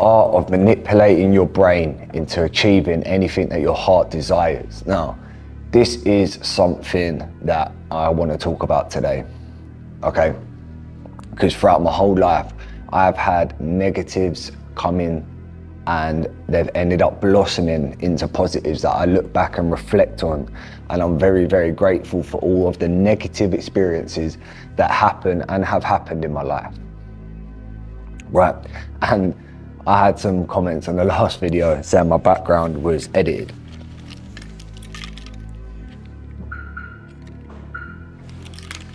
art of manipulating your brain into achieving anything that your heart desires. Now, this is something that I want to talk about today, okay? Because throughout my whole life, I've had negatives come in and they've ended up blossoming into positives that I look back and reflect on. And I'm very, very grateful for all of the negative experiences that happen and have happened in my life, right? And I had some comments on the last video saying my background was edited.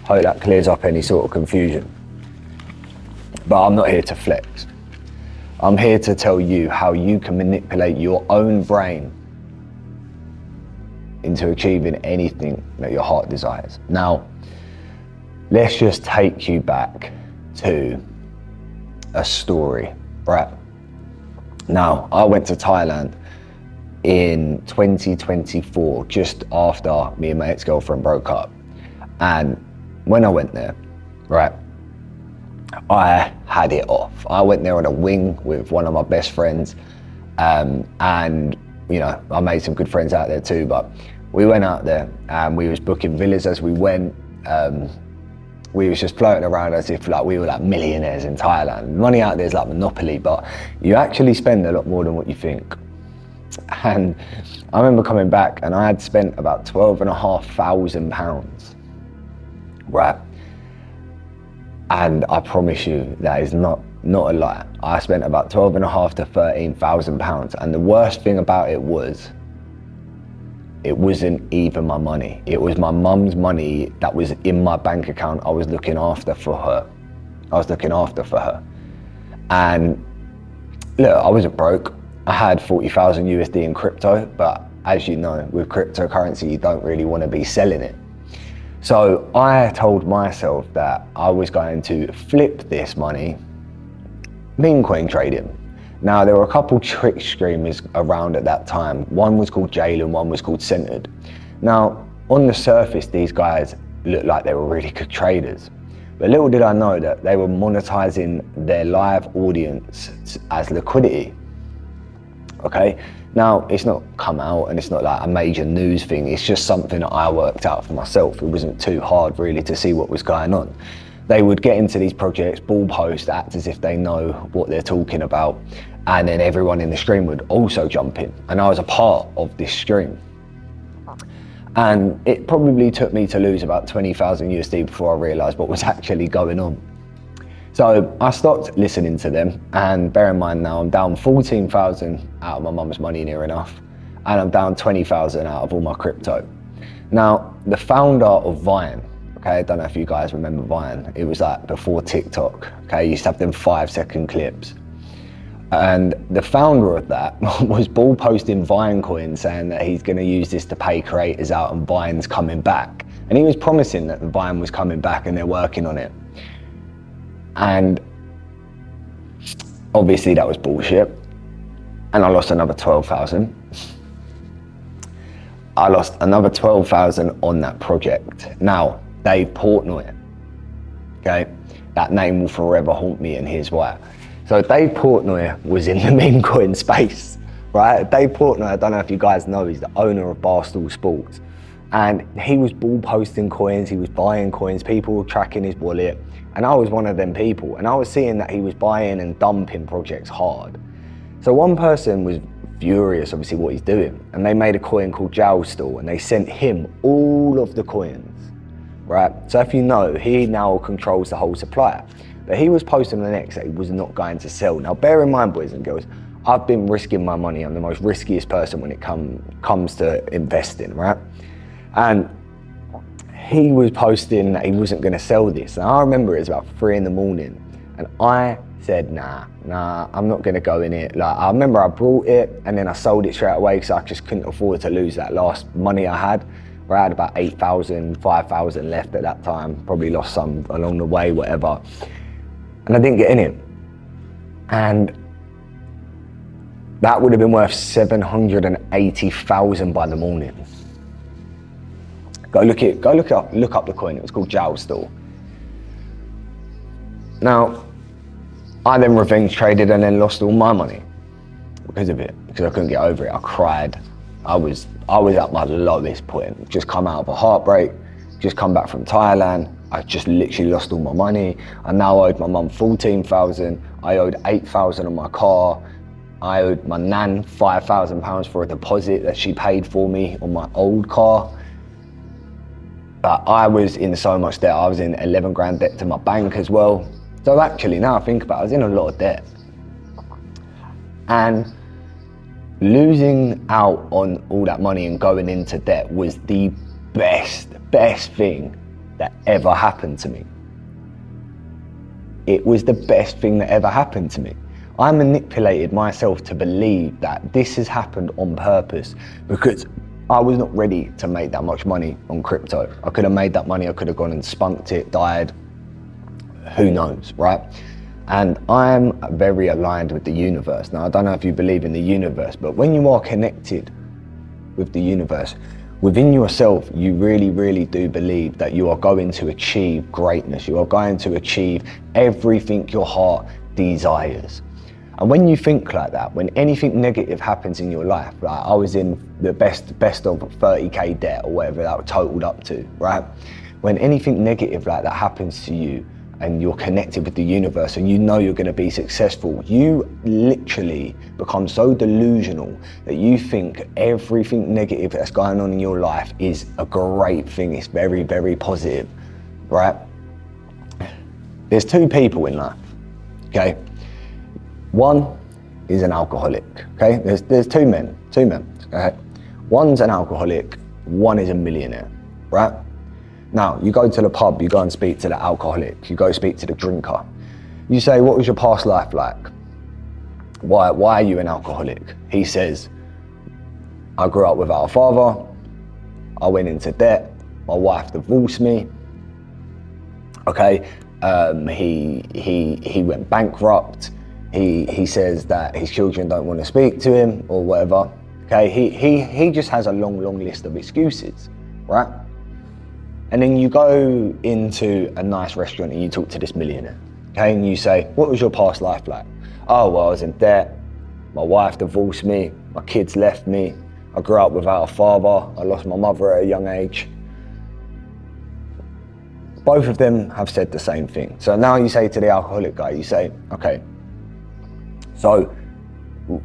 Hope that clears up any sort of confusion. But I'm not here to flex. I'm here to tell you how you can manipulate your own brain into achieving anything that your heart desires. Now, let's just take you back to a story, right? Now, I went to Thailand in 2024, just after me and my ex-girlfriend broke up. And when I went there, right, I had it off. I went there on a wing with one of my best friends, and you know, I made some good friends out there too, but we went out there and we was booking villas as we went. We was just floating around as if like we were like millionaires in Thailand. Money out there is like Monopoly, but you actually spend a lot more than what you think. And I remember coming back and I had spent about £12,500, right? And I promise you, that is not a lie. I spent about £12,500 to £13,000. And the worst thing about it was, it wasn't even my money. It was my mum's money that was in my bank account. I was looking after for her. And look, I wasn't broke. I had 40,000 USD in crypto, but as you know, with cryptocurrency, you don't really want to be selling it. So I told myself that I was going to flip this money meme coin trading. Now, there were a couple trick streamers around at that time. One was called Jalen, one was called Centered. Now, on the surface, these guys looked like they were really good traders. But little did I know that they were monetizing their live audience as liquidity, okay? Now, it's not come out and it's not like a major news thing. It's just something that I worked out for myself. It wasn't too hard really to see what was going on. They would get into these projects, ball post, act as if they know what they're talking about. And then everyone in the stream would also jump in. And I was a part of this stream. And it probably took me to lose about 20,000 USD before I realized what was actually going on. So I stopped listening to them, and bear in mind now I'm down 14,000 out of my mum's money near enough, and I'm down 20,000 out of all my crypto. Now, the founder of Vine, okay, I don't know if you guys remember Vine, it was like before TikTok, okay, you used to have them 5-second clips. And the founder of that was ball posting Vine coin saying that he's gonna use this to pay creators out and Vine's coming back. And he was promising that the Vine was coming back and they're working on it. And obviously that was bullshit. And I lost another 12,000. I lost another 12,000 on that project. Now, Dave Portnoy, okay? That name will forever haunt me, and here's why. So Dave Portnoy was in the meme coin space, right? Dave Portnoy, I don't know if you guys know, he's the owner of Barstool Sports. And he was ball posting coins, he was buying coins, people were tracking his wallet. And I was one of them people, and I was seeing that he was buying and dumping projects hard. So one person was furious, obviously, what he's doing, and they made a coin called Joustal, and they sent him all of the coins, right? So if you know, he now controls the whole supply. But he was posting on the next that he was not going to sell. Now, bear in mind, boys and girls, I've been risking my money. I'm the most riskiest person when it comes to investing, right? And he was posting that he wasn't going to sell this. And I remember it was about 3 in the morning, and I said, nah, I'm not going to go in it. Like, I remember I brought it and then I sold it straight away because I just couldn't afford to lose that last money I had. Where I had about 8,000, 5,000 left at that time. Probably lost some along the way, whatever. And I didn't get in it. And that would have been worth 780,000 by the morning. Look up the coin. It was called Joustal. Now, I then revenge traded and then lost all my money because of it, because I couldn't get over it. I cried. I was at my lowest point. Just come out of a heartbreak, just come back from Thailand. I just literally lost all my money. I now owed my mum 14,000. I owed 8,000 on my car. I owed my nan £5,000 for a deposit that she paid for me on my old car. But I was in so much debt. I was in 11 grand debt to my bank as well. So actually, now I think about it, I was in a lot of debt. And losing out on all that money and going into debt was the best thing that ever happened to me. It was the best thing that ever happened to me. I manipulated myself to believe that this has happened on purpose because I was not ready to make that much money on crypto. I could have made that money, I could have gone and spunked it, died, who knows, right? And I'm very aligned with the universe. Now, I don't know if you believe in the universe, but when you are connected with the universe, within yourself, you really do believe that you are going to achieve greatness. You are going to achieve everything your heart desires. And when you think like that, when anything negative happens in your life, like I was in the best of 30K debt or whatever that totaled up to, right? When anything negative like that happens to you and you're connected with the universe and you know you're going to be successful, you literally become so delusional that you think everything negative that's going on in your life is a great thing. It's very positive, right? There's two people in life, okay? One is an alcoholic, okay? There's two men, okay? One's an alcoholic, one is a millionaire, right? Now, you go to the pub, you go and speak to the alcoholic, you go speak to the drinker. You say, what was your past life like? Why are you an alcoholic? He says, I grew up without a father, I went into debt, my wife divorced me, okay? He went bankrupt. He says that his children don't want to speak to him or whatever, okay? He just has a long list of excuses, right? And then you go into a nice restaurant and you talk to this millionaire, okay? And you say, what was your past life like? Oh, well, I was in debt, my wife divorced me, my kids left me, I grew up without a father, I lost my mother at a young age. Both of them have said the same thing. So now you say to the alcoholic guy, you say, okay, so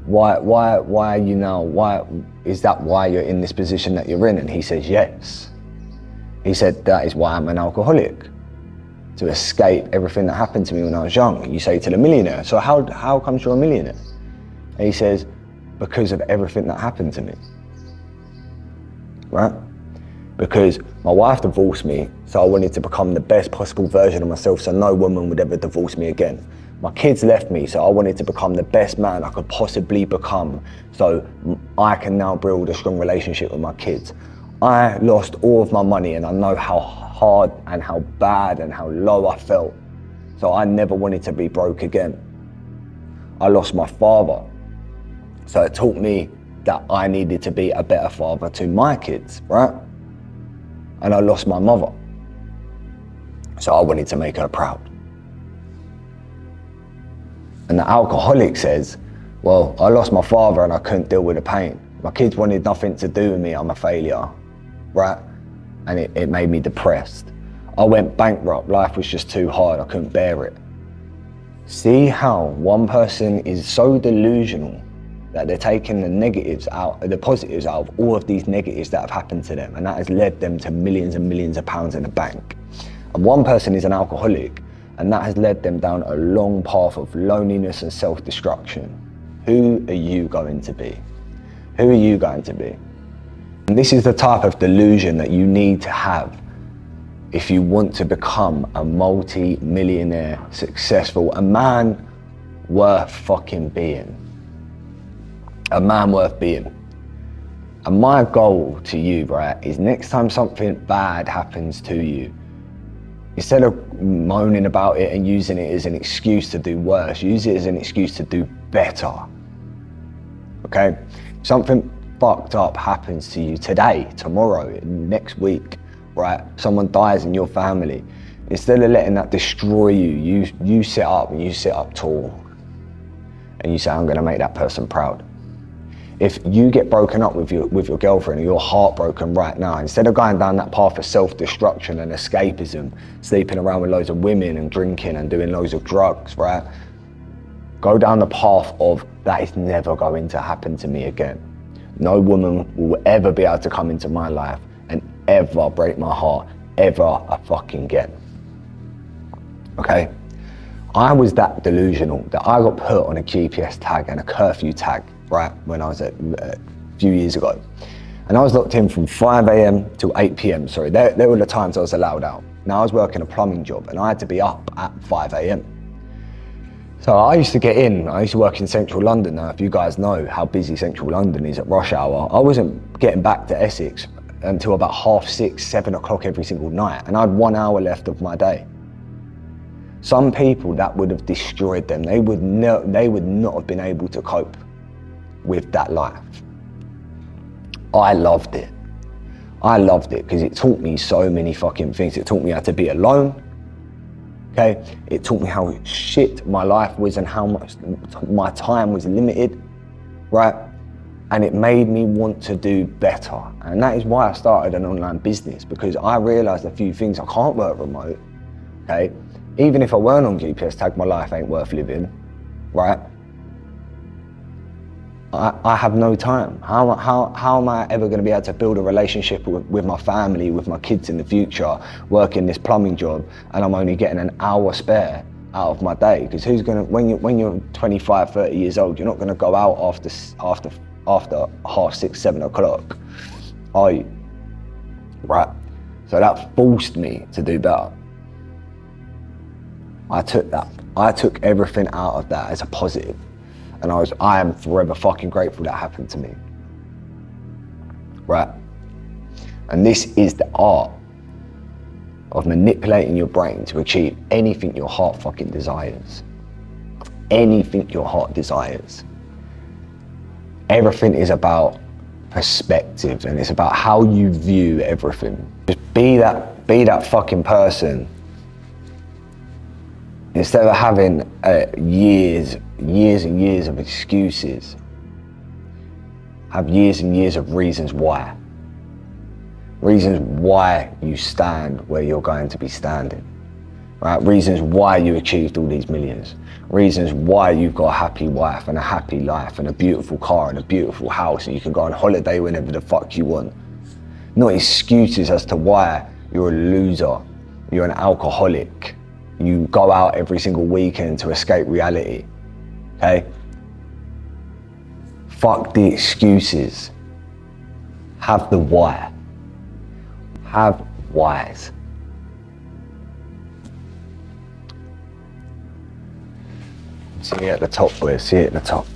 why are you now, is that why you're in this position that you're in? And he says, yes. He said, that is why I'm an alcoholic, to escape everything that happened to me when I was young. You say to the millionaire, so how comes you're a millionaire? And he says, because of everything that happened to me, right? Because my wife divorced me, so I wanted to become the best possible version of myself so no woman would ever divorce me again. My kids left me, so I wanted to become the best man I could possibly become so I can now build a strong relationship with my kids. I lost all of my money and I know how hard and how bad and how low I felt. So I never wanted to be broke again. I lost my father. So it taught me that I needed to be a better father to my kids, right? And I lost my mother. So I wanted to make her proud. And the alcoholic says, well, I lost my father and I couldn't deal with the pain. My kids wanted nothing to do with me, I'm a failure, right? And it made me depressed. I went bankrupt, life was just too hard, I couldn't bear it. See how one person is so delusional that they're taking the negatives out, the positives out of all of these negatives that have happened to them, and that has led them to millions and millions of pounds in the bank. And one person is an alcoholic, and that has led them down a long path of loneliness and self-destruction. Who are you going to be? Who are you going to be? And this is the type of delusion that you need to have if you want to become a multi-millionaire, successful, a man worth fucking being. A man worth being. And my goal to you, right, is next time something bad happens to you, instead of moaning about it and using it as an excuse to do worse, use it as an excuse to do better, okay? Something fucked up happens to you today, tomorrow, next week, right? Someone dies in your family. Instead of letting that destroy you, you sit up and you sit up tall. And you say, I'm gonna make that person proud. If you get broken up with your girlfriend, or you're heartbroken right now, instead of going down that path of self-destruction and escapism, sleeping around with loads of women and drinking and doing loads of drugs, right? Go down the path of, that is never going to happen to me again. No woman will ever be able to come into my life and ever break my heart, ever a fucking again. Okay? I was that delusional that I got put on a GPS tag and a curfew tag, right, when I was a few years ago. And I was locked in from 5 a.m. till 8 p.m, sorry. There were the times I was allowed out. Now I was working a plumbing job and I had to be up at 5 a.m. So I used to work in central London. Now, if you guys know how busy central London is at rush hour, I wasn't getting back to Essex until about 6:30, 7 o'clock every single night. And I had 1 hour left of my day. Some people, that would have destroyed them. They would not have been able to cope with that life. I loved it. I loved it because it taught me so many fucking things. It taught me how to be alone. Okay, it taught me how shit my life was and how much my time was limited, right? And it made me want to do better. And that is why I started an online business, because I realized a few things. I can't work remote, okay? Even if I weren't on GPS tag, my life ain't worth living, right? I have no time. How am I ever gonna be able to build a relationship with my family, with my kids in the future, working this plumbing job, and I'm only getting an hour spare out of my day? Because who's gonna, when you're 25, 30 years old, you're not gonna go out after 6:30, 7 o'clock, are you? Right? So that forced me to do better. I took everything out of that as a positive. And I am forever fucking grateful that happened to me. Right? And this is the art of manipulating your brain to achieve anything your heart fucking desires. Anything your heart desires. Everything is about perspective, and it's about how you view everything. Just be that fucking person. Instead of having years and years of excuses, have years and years of reasons why. Reasons why you stand where you're going to be standing, right? Reasons why you achieved all these millions. Reasons why you've got a happy wife and a happy life and a beautiful car and a beautiful house and you can go on holiday whenever the fuck you want. Not excuses as to why you're a loser, you're an alcoholic, you go out every single weekend to escape reality, okay? Fuck the excuses. Have the why. Have whys. See you at the top, boys. See you at the top.